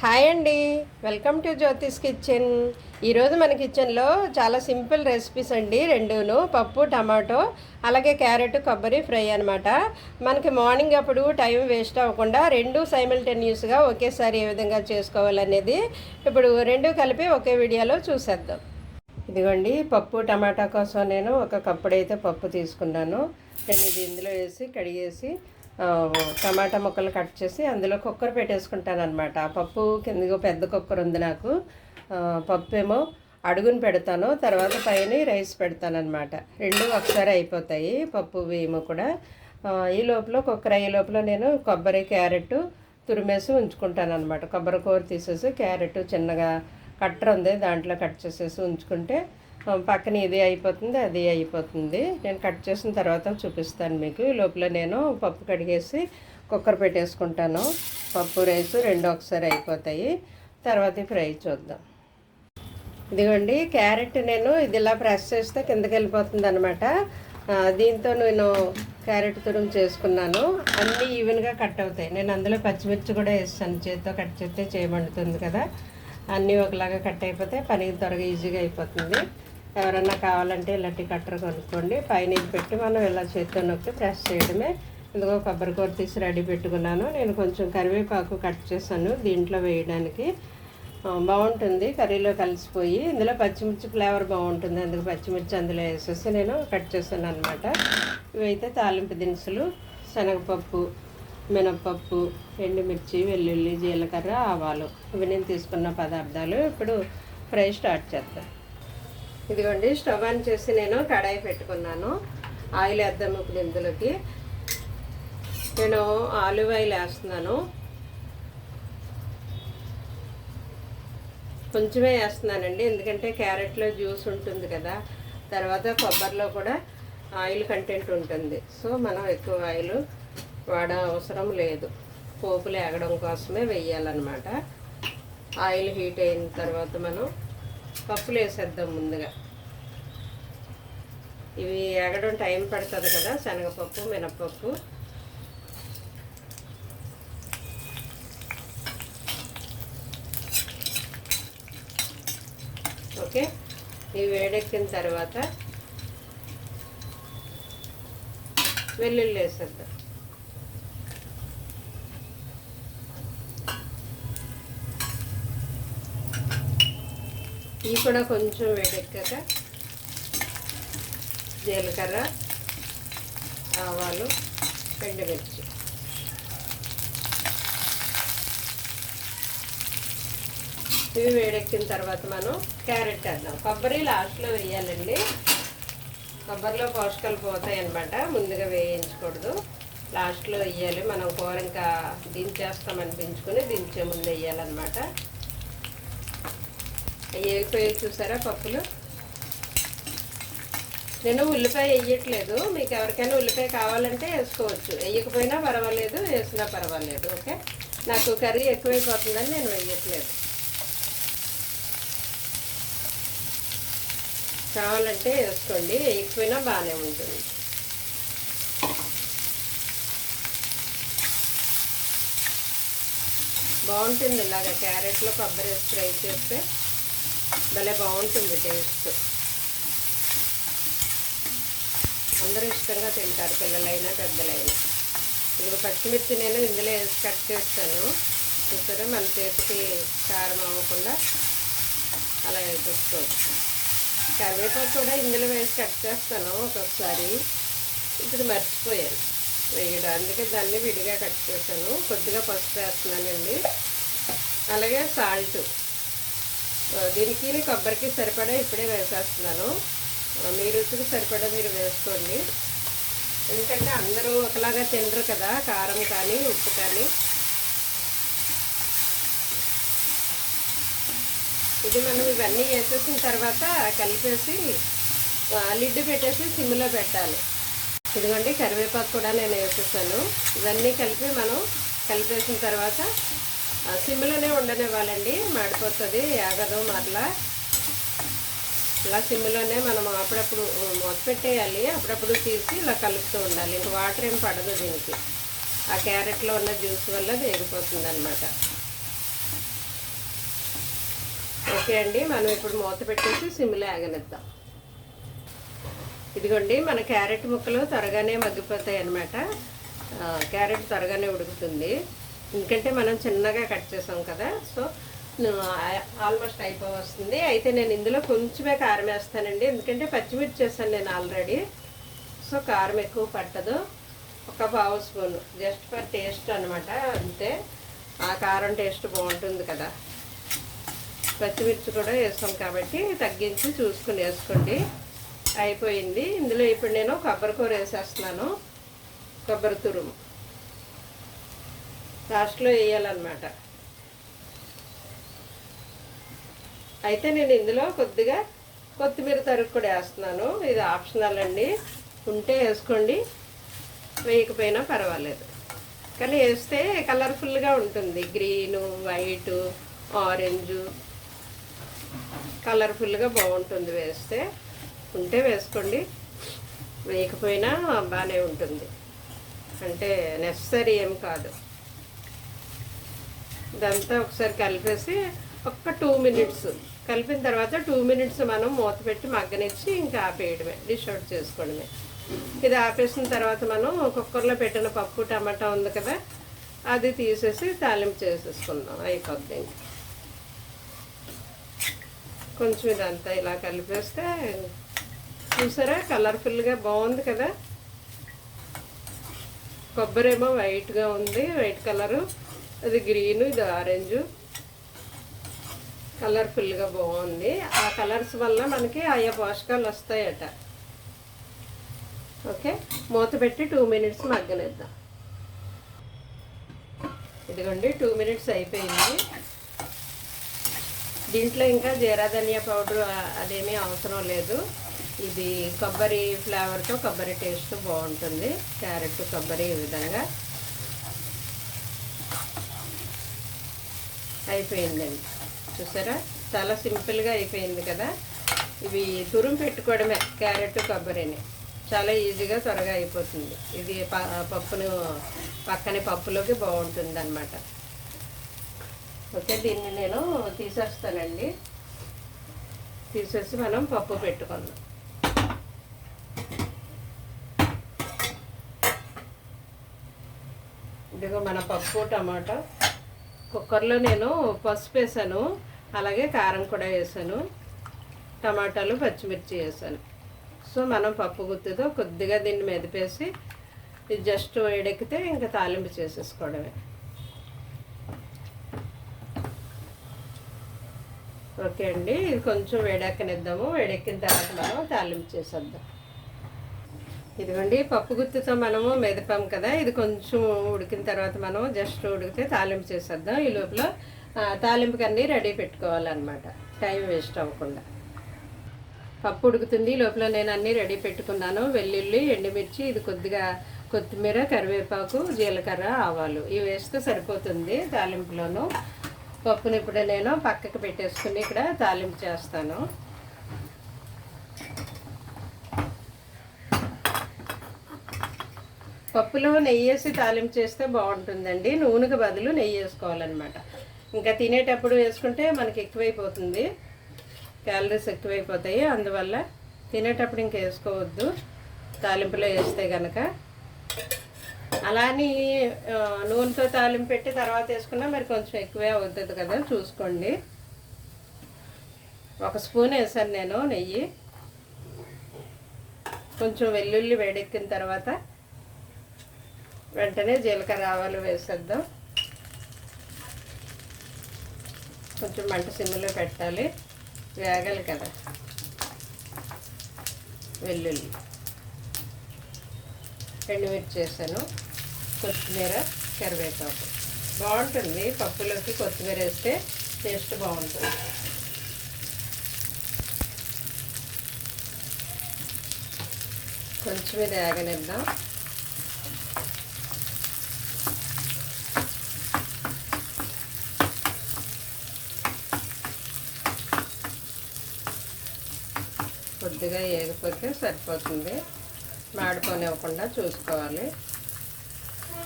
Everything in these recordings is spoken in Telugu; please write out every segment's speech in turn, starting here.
హాయ్ అండి, వెల్కమ్ టు జ్యోతిష్ కిచెన్. ఈరోజు మన కిచెన్లో చాలా సింపుల్ రెసిపీస్ అండి. రెండును పప్పు, టమాటో, అలాగే క్యారెట్, కొబ్బరి ఫ్రై అనమాట. మనకి మార్నింగ్ అప్పుడు టైం వేస్ట్ అవ్వకుండా రెండు సైమిల్టేనియస్గా ఒకేసారి ఏ విధంగా చేసుకోవాలనేది ఇప్పుడు రెండు కలిపి ఒకే వీడియోలో చూసేద్దాం. ఇదిగోండి, పప్పు టమాటా కోసం నేను ఒక కప్పుడైతే పప్పు తీసుకున్నాను. నేను ఇది ఇందులో వేసి కడిగేసి టమాటా ముక్కలు కట్ చేసి అందులో కుక్కర్ పెట్టేసుకుంటాను అనమాట. పప్పు కింద పెద్ద కుక్కర్ ఉంది నాకు. పప్పు ఏమో అడుగుని పెడతాను, తర్వాత పైన రైస్ పెడతాను అనమాట. రెండు ఒకసారి అయిపోతాయి పప్పు ఏమో కూడా. ఈ లోపల కుక్కర్ అయ్యే లోపల నేను కొబ్బరి క్యారెట్ తురిమేసి ఉంచుకుంటాను అనమాట. కొబ్బరి కూర తీసేసి క్యారెట్ చిన్నగా కట్టర్ ఉంది దాంట్లో కట్ చేసేసి ఉంచుకుంటే పక్కన ఇది అయిపోతుంది అది అయిపోతుంది. నేను కట్ చేసిన తర్వాత చూపిస్తాను మీకు. ఈ లోపల నేను పప్పు కడిగేసి కుక్కర్ పెట్టేసుకుంటాను. పప్పు రైస్ రెండు ఒకసారి అయిపోతాయి. తర్వాత ఫ్రై చూద్దాం. ఇదిగోండి, క్యారెట్ నేను ఇది ఇలా ప్రెస్ చేస్తే కిందకి వెళ్ళిపోతుంది అనమాట. దీంతో నేను క్యారెట్ తురుము చేసుకున్నాను. అన్నీ ఈవెన్గా కట్ అవుతాయి. నేను అందులో పచ్చిమిర్చి కూడా వేస్తాను, చేతితో కట్ చేస్తే చేయమంటుంది కదా. అన్నీ ఒకలాగా కట్ అయిపోతే పని త్వరగా ఈజీగా అయిపోతుంది. ఎవరన్నా కావాలంటే ఇలాంటి కట్టర్ కొనుక్కోండి. పైన ఇది పెట్టి మనం ఇలా చేతితో నొక్కి ప్రెస్ చేయడమే. ఇదిగో కొబ్బరి కూర తీసి రెడీ పెట్టుకున్నాను. నేను కొంచెం కరివేపాకు కట్ చేశాను దీంట్లో వేయడానికి. బాగుంటుంది, కర్రీలో కలిసిపోయి. ఇందులో పచ్చిమిర్చి ఫ్లేవర్ బాగుంటుంది, అందుకు పచ్చిమిర్చి అందులో వేసేసి నేను కట్ చేశాను అనమాట. ఇవైతే తాలింపు దినుసులు: శనగపప్పు, మినప్పప్పు, ఎండుమిర్చి, వెల్లుల్లి, జీలకర్ర, ఆవాలు. ఇవి నేను తీసుకున్న పదార్థాలు. ఇప్పుడు ఫ్రై స్టార్ట్ చేద్దాం. ఇదిగోండి, స్టవ్ ఆన్ చేసి నేను కడాయి పెట్టుకున్నాను. ఆయిల్ వేద్దాం ఇప్పుడు. ఇందులోకి నేను ఆలివ్ ఆయిల్ వేస్తున్నాను. కొంచెమే వేస్తున్నానండి, ఎందుకంటే క్యారెట్లో జ్యూస్ ఉంటుంది కదా, తర్వాత కొబ్బరిలో కూడా ఆయిల్ కంటెంట్ ఉంటుంది. సో మనం ఎక్కువ ఆయిల్ వాడ అవసరం లేదు. పోపులు ఎగడం కోసమే వేయాలన్నమాట. ఆయిల్ హీట్ అయిన తర్వాత మనం పప్పులు వేసేద్దాం ముందుగా. ఇవి ఎగడం టైం పడుతుంది కదా, శనగపప్పు, మినప్పప్పు. ఓకే, ఇవి వేడెక్కిన తర్వాత వెల్లుల్లి వేసేద్దాం. ఇవి కూడా కొంచెం వేడెక్కాక జీలకర్ర, ఆవాలు, ఎండుమిర్చి. ఇవి వేడెక్కిన తర్వాత మనం క్యారెట్ వేద్దాం. కొబ్బరి లాస్ట్లో వేయాలండి. కొబ్బరిలో పోషకాలు పోతాయి అన్నమాట, ముందుగా వేయించకూడదు, లాస్ట్లో వేయాలి. మనం కూర ఇంకా దించేస్తాం అనిపించుకొని దించే ముందు వేయాలన్నమాట. వేగిపోయి చూసారా పప్పులు. నేను ఉల్లిపాయ వేయట్లేదు, మీకు ఎవరికైనా ఉల్లిపాయ కావాలంటే వేసుకోవచ్చు, వేయకపోయినా పర్వాలేదు, వేసినా పర్వాలేదు. ఓకే, నాకు కర్రీ ఎక్కువైపోతుందని నేను వేయట్లేదు. కావాలంటే వేసుకోండి, వేయకపోయినా బాగానే ఉంటుంది. బాగుంటుంది ఇలాగ క్యారెట్లో కొబ్బరి వేసి ఫ్రై చేస్తే భలే బాగుంటుంది టేస్ట్. అందరూ ఇష్టంగా తింటారు, పిల్లలైనా పెద్దలైనా. ఇది పచ్చిమిర్చి నేను ఇందులో వేసి కట్ చేస్తాను. చూసారా, మన చేతికి కారం అవ్వకుండా అలా వేసుకోవచ్చు. కరివేపాకు కూడా ఇందులో వేసి కట్ చేస్తాను ఒక్కొక్కసారి. ఇప్పుడు మర్చిపోయాను వేయడం, అందుకే దాన్ని విడిగా కట్ చేశాను. కొద్దిగా పసుపు వేస్తున్నానండి, అలాగే సాల్ట్. దీనికి కొబ్బరికి సరిపడా ఇప్పుడే వేసేస్తున్నాను. మీ రుచికి సరిపడా మీరు వేసుకోండి, ఎందుకంటే అందరూ ఒకలాగా తినరు కదా కారం కానీ ఉప్పు కానీ. ఇది మనం ఇవన్నీ వేసేసిన తర్వాత కలిపేసి లిడ్ పెట్టేసి సిమ్లో పెట్టాలి. ఇదిగోండి, కరివేపాకు కూడా నేను వేసేసాను. ఇవన్నీ కలిపి మనం కలిపేసిన తర్వాత సిమ్లోనే ఉండనివ్వాలండి, మాడిపోతుంది, ఆగదు మరలా. ఇలా సిమ్లోనే మనం అప్పుడప్పుడు మూత పెట్టేయాలి, అప్పుడప్పుడు తీసి ఇలా కలుపుతూ ఉండాలి. ఇంక వాటర్ ఏం పడదు దీనికి. ఆ క్యారెట్లో ఉన్న జ్యూస్ వల్ల వేగిపోతుంది అన్నమాట. ఓకే అండి, మనం ఇప్పుడు మూత పెట్టేసి సిమ్లో ఆగనిద్దాం. ఇదిగోండి, మన క్యారెట్ ముక్కలు త్వరగానే మగ్గిపోతాయి అన్నమాట. క్యారెట్ త్వరగానే ఉడుకుతుంది, ఎందుకంటే మనం చిన్నగా కట్ చేసాం కదా. సో ఆల్మోస్ట్ అయిపోవస్తుంది. అయితే నేను ఇందులో కొంచెమే కారం వేస్తానండి, ఎందుకంటే పచ్చిమిర్చి చేస్తాను నేను ఆల్రెడీ. సో కారం ఎక్కువ పట్టదు, ఒక పావు స్పూను జస్ట్ ఫర్ టేస్ట్ అనమాట, అంతే. ఆ కారం టేస్ట్ బాగుంటుంది కదా. పచ్చిమిర్చి కూడా వేస్తాం కాబట్టి తగ్గించి చూసుకుని వేసుకోండి. అయిపోయింది. ఇందులో ఇప్పుడు నేను కొబ్బరికూర వేసేస్తున్నాను. కొబ్బరి తురుము లాస్ట్లో వేయాలన్నమాట. అయితే నేను ఇందులో కొద్దిగా కొత్తిమీర తరుగు కూడా వేస్తున్నాను. ఇది ఆప్షనల్ అండి, ఉంటే వేసుకోండి, వేయకపోయినా పర్వాలేదు. కానీ వేస్తే కలర్ఫుల్గా ఉంటుంది. గ్రీను, వైటు, ఆరెంజు కలర్ఫుల్గా బాగుంటుంది. వేస్తే ఉంటే వేసుకోండి, వేయకపోయినా బాగానే ఉంటుంది, అంటే నెసరీ ఏం కాదు. ఇదంతా ఒకసారి కలిపేసి ఒక్క 2 మినిట్స్ కలిపిన తర్వాత 2 మినిట్స్ మనం మూత పెట్టి మగ్గనిచ్చి ఇంకా ఆపేయడమే, డిష్ అవుట్ చేసుకోవడమే. ఇది ఆపేసిన తర్వాత మనం కుక్కర్లో పెట్టిన పప్పు టమాటా ఉంది కదా, అది తీసేసి తాలింపు చేసేసుకుందాం, అయిపోద్ది. కొంచెం ఇదంతా ఇలా కలిపేస్తే చూసారా కలర్ఫుల్గా బాగుంది కదా. కొబ్బరి ఏమో వైట్గా ఉంది, వైట్ కలరు, అది గ్రీను, ఇది ఆరెంజు, కలర్ఫుల్గా బాగుంది. ఆ కలర్స్ వల్ల మనకి ఆయా పోషకాలు వస్తాయట. ఓకే, మూత పెట్టి 2 మినిట్స్ మగ్గనిద్దాం. ఇదిగోండి 2 మినిట్స్ అయిపోయింది. దీంట్లో ఇంకా జీరా ధనియా పౌడర్ అదేమీ అవసరం లేదు. ఇది కొబ్బరి ఫ్లేవర్తో కొబ్బరి టేస్ట్ బాగుంటుంది. క్యారెట్ కొబ్బరి ఈ విధంగా అయిపోయిందండి. చూసారా చాలా సింపుల్గా అయిపోయింది కదా. ఇవి తురుము పెట్టుకోవడమే, క్యారెట్ కొబ్బరిని చాలా ఈజీగా త్వరగా అయిపోతుంది. ఇది పప్పును పక్కనే పప్పులోకి బాగుంటుంది అన్నమాట. ఓకే, దీన్ని నేను తీసేస్తానండి. తీసేసి మనం పప్పు పెట్టుకుందాం. ఇదిగో మన పప్పు టమాటా. కుక్కర్లో నేను పసుపు వేసాను, అలాగే కారం కూడా వేసాను, టమాటాలు పచ్చిమిర్చి వేసాను. సో మనం పప్పు గుత్తితో కొద్దిగా దీన్ని మెదిపేసి ఇది జస్ట్ వేడెక్కితే ఇంకా తాలింపు చేసేసుకోవడమే. ఓకే అండి, ఇది కొంచెం వేడెక్కనిద్దాము. వేడెక్కిన తర్వాత మనం తాలింపు చేసేద్దాం. ఇదిగోండి పప్పు గుత్తితో మనము మెదపాం కదా, ఇది కొంచెం ఉడికిన తర్వాత మనం జస్ట్ ఉడికితే తాలింపు చేసేద్దాం. ఈ లోపల తాలింపుకి అన్నీ రెడీ పెట్టుకోవాలన్నమాట, టైం వేస్ట్ అవ్వకుండా. పప్పు ఉడుకుతుంది, ఈ లోపల నేను అన్నీ రెడీ పెట్టుకున్నాను. వెల్లుల్లి, ఎండుమిర్చి, ఇది కొద్దిగా కొత్తిమీర, కరివేపాకు, జీలకర్ర, ఆవాలు ఇవి వేస్తే సరిపోతుంది తాలింపులోను. పప్పుని ఇప్పుడు నేను పక్కకు పెట్టేసుకుని ఇక్కడ తాలింపు చేస్తాను. పప్పులో నెయ్యి వేసి తాలింపు చేస్తే బాగుంటుందండి. నూనెకి బదులు నెయ్యి వేసుకోవాలన్నమాట. ఇంకా తినేటప్పుడు వేసుకుంటే మనకి ఎక్కువైపోతుంది, క్యాలరీస్ ఎక్కువైపోతాయి. అందువల్ల తినేటప్పుడు ఇంక వేసుకోవద్దు, తాలింపులో వేస్తే కనుక. అలాని నూనెతో తాలింపు పెట్టి తర్వాత వేసుకున్నా మరి కొంచెం ఎక్కువే అవుతుంది కదా, చూసుకోండి. 1 స్పూన్ వేసాను నేను నెయ్యి. కొంచెం వెల్లుల్లి వేడెక్కిన తర్వాత వెంటనే జీలకర్ర, ఆవాలు వేసేద్దాం. కొంచెం మంట సిమ్లో పెట్టాలి, వేగాలి కదా. వెల్లుల్లి, ఎండుమిర్చి వేసాను, కొత్తిమీర, కరివేపాకు. బాగుంటుంది పప్పులోకి కొత్తిమీర వేస్తే, టేస్ట్ బాగుంటుంది. కొంచెం ఇది వేగనిద్దాం. కొద్దిగా వేగిపోతే సరిపోతుంది, మాడిపోనివ్వకుండా చూసుకోవాలి.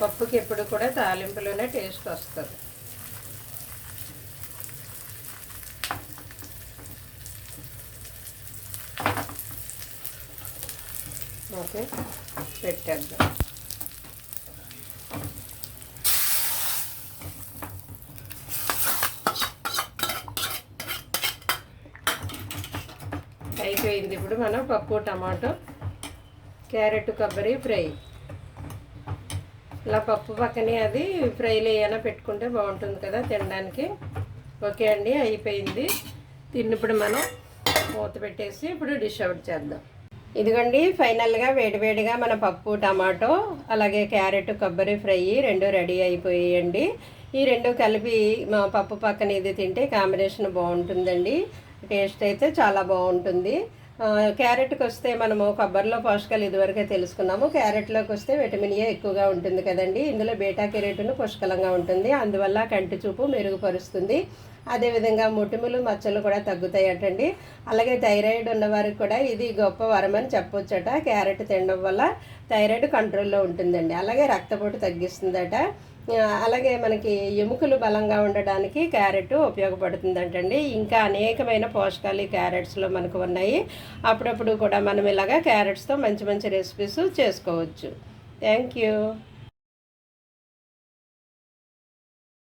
పప్పుకి ఎప్పుడు కూడా తాలింపులోనే టేస్ట్ వస్తుంది. ఓకే, పెట్టేద్దాం. అయిపోయింది. ఇప్పుడు మనం పప్పు టమాటో క్యారెట్ కొబ్బరి ఫ్రై, ఇలా పప్పు పక్కనే అది ఫ్రైలో ఏమైనా పెట్టుకుంటే బాగుంటుంది కదా తినడానికి. ఓకే అండి, అయిపోయింది. ఇప్పుడు మనం మూత పెట్టేసి ఇప్పుడు డిష్ అవుట్ చేద్దాం. ఇదిగోండి, ఫైనల్గా వేడివేడిగా మన పప్పు టమాటో అలాగే క్యారెట్ కొబ్బరి ఫ్రై రెండు రెడీ అయిపోయాయండి. ఈ రెండు కలిపి మా పప్పు పక్కన ఇది తింటే కాంబినేషన్ బాగుంటుందండి. టేస్ట్ అయితే చాలా బాగుంటుంది. క్యారెట్కి వస్తే మనము కొబ్బరిలో పోషకాలు ఇదివరకే తెలుసుకున్నాము. క్యారెట్లోకి వస్తే విటమిన్ ఏ ఎక్కువగా ఉంటుంది కదండి. ఇందులో బీటా కెరోటిన్ పుష్కలంగా ఉంటుంది, అందువల్ల కంటి చూపు మెరుగుపరుస్తుంది. అదేవిధంగా మొటిమలు మచ్చలు కూడా తగ్గుతాయటండి. అలాగే థైరాయిడ్ ఉన్నవారికి కూడా ఇది గొప్ప వరం అని చెప్పొచ్చట. క్యారెట్ తినడం వల్ల థైరాయిడ్ కంట్రోల్లో ఉంటుందండి. అలాగే రక్తపోటు తగ్గిస్తుందట. అలాగే మనకి ఎముకలు బలంగా ఉండడానికి క్యారెట్ ఉపయోగపడుతుందంటండి. ఇంకా అనేకమైన పోషకాలు ఈ క్యారెట్స్లో మనకు ఉన్నాయి. అప్పుడప్పుడు కూడా మనం ఇలాగా క్యారెట్స్తో మంచి మంచి రెసిపీస్ చేసుకోవచ్చు. Thank you.